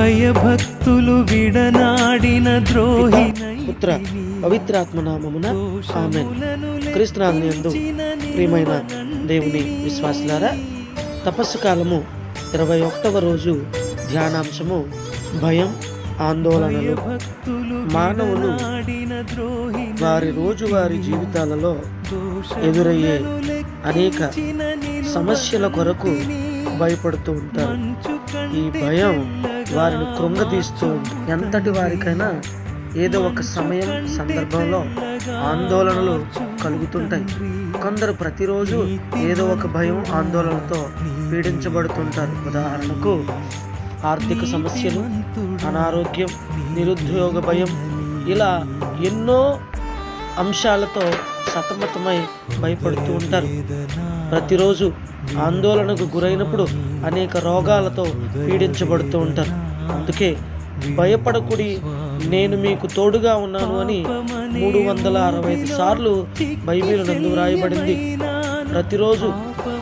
భయభక్తులు విడనాడిన ద్రోహి పుత్ర పవిత్రాత్మ నామమున ఆమేన్. క్రీస్తునందు ప్రియమైన దేవుని విశ్వాసులారా, తపస్సు కాలము 21వ రోజు ధ్యానాంశము భయం, ఆందోళనలు. మానవులు వారి రోజువారి జీవితాలలో ఎదురయ్యే అనేక సమస్యల కొరకు భయపడుతూ ఉంటారు. ఈ భయం వారిని కృంగతీస్తూ ఉంటుంది. ఎంతటి వారికైనా ఏదో ఒక సమయం సందర్భంలో ఆందోళనలు కలుగుతుంటాయి. కొందరు ప్రతిరోజు ఏదో ఒక భయం, ఆందోళనతో పీడించబడుతుంటారు. ఉదాహరణకు ఆర్థిక సమస్యలు, అనారోగ్యం, నిరుద్యోగ భయం, ఇలా ఎన్నో అంశాలతో సతమతమై భయపడుతూ ఉంటారు. ప్రతిరోజు ఆందోళనకు గురైనప్పుడు అనేక రోగాలతో పీడించబడుతూ ఉంటారు. అందుకే భయపడకుడి, నేను మీకు తోడుగా ఉన్నాను అని 365 సార్లు బైబిల్ నందు వ్రాయబడింది. ప్రతిరోజు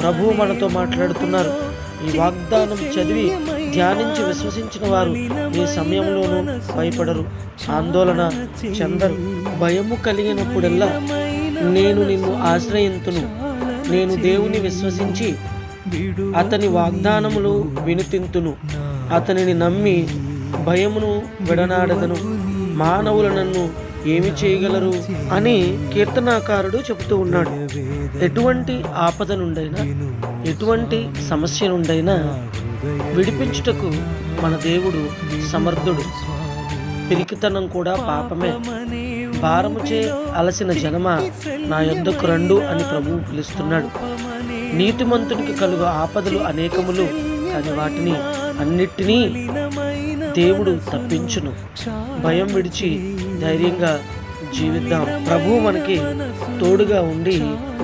ప్రభువు మనతో మాట్లాడుతున్నారు. ఈ వాగ్దానం చదివి ధ్యానించి విశ్వసించిన వారు ఏ సమయంలోనూ భయపడరు, ఆందోళన చెందరు. భయము కలిగినప్పుడల్లా నేను నిన్ను ఆశ్రయింతును, నేను దేవుని విశ్వసించి అతని వాగ్దానములు వినుతింతును, అతనిని నమ్మి భయమును విడనాడదను, మానవులు నన్ను ఏమి చేయగలరు అని కీర్తనాకారుడు చెబుతూ ఉన్నాడు. ఎటువంటి ఆపద నుండైనా, ఎటువంటి సమస్య నుండైనా విడిపించుటకు మన దేవుడు సమర్థుడు. పిరికితనం కూడా పాపమే. భారముచే అలసిన జనమా నా యొద్దకు రండు అని ప్రభువు పిలుస్తున్నాడు. నీతిమంతునికి కలుగు ఆపదలు అనేకములు, కానీ వాటిని అన్నిటినీ దేవుడు తప్పించును. భయం విడిచి ధైర్యంగా జీవిద్దాం. ప్రభువు మనకి తోడుగా ఉండి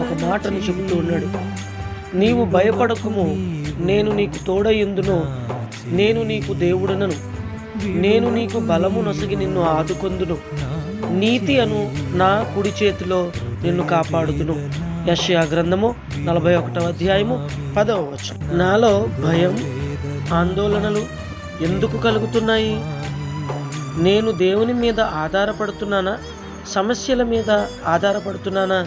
ఒక మాటను చెబుతూ ఉన్నాడు. నీవు భయపడకుము, నేను నీకు తోడయ్యుందును, నేను నీకు దేవుడనను, నేను నీకు బలము నొసగి నిన్ను ఆదుకొందును, నీతి అను నా కుడి చేతిలో నిన్ను కాపాడుదును. యెషయా గ్రంథము 41వ అధ్యాయము 10వ వచనం. నాలో భయం, ఆందోళనలు ఎందుకు కలుగుతున్నాయి? నేను దేవుని మీద ఆధారపడుతున్నానా, సమస్యల మీద ఆధారపడుతున్నానా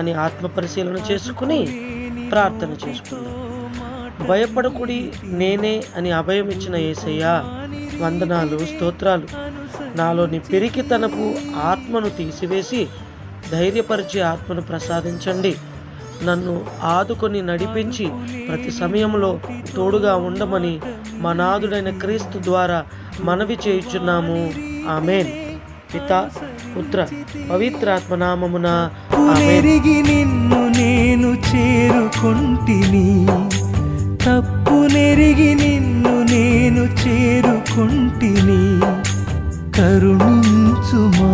అని ఆత్మ పరిశీలన చేసుకుని ప్రార్థన చేసుకుందాం. భయపడకుడి, నేనే అని అభయం ఇచ్చిన యేసయ్యా వందనాలు, స్తోత్రాలు. నాలోని పిరికితనపు ఆత్మను తీసివేసి ధైర్యపరిచే ఆత్మను ప్రసాదించండి. నన్ను ఆదుకొని నడిపించి ప్రతి సమయంలో తోడుగా ఉండమని మా నాథుడైన క్రీస్తు ద్వారా మనవి చేయుచున్నాము. ఆమేన్. పితా, పుత్ర, పవిత్రాత్మ నామమున నెరిగి నిన్ను నేను చేరుకొంటిని, తప్పు నెరిగి నిన్ను నేను చేరుకొంటిని, కరుణించుమా.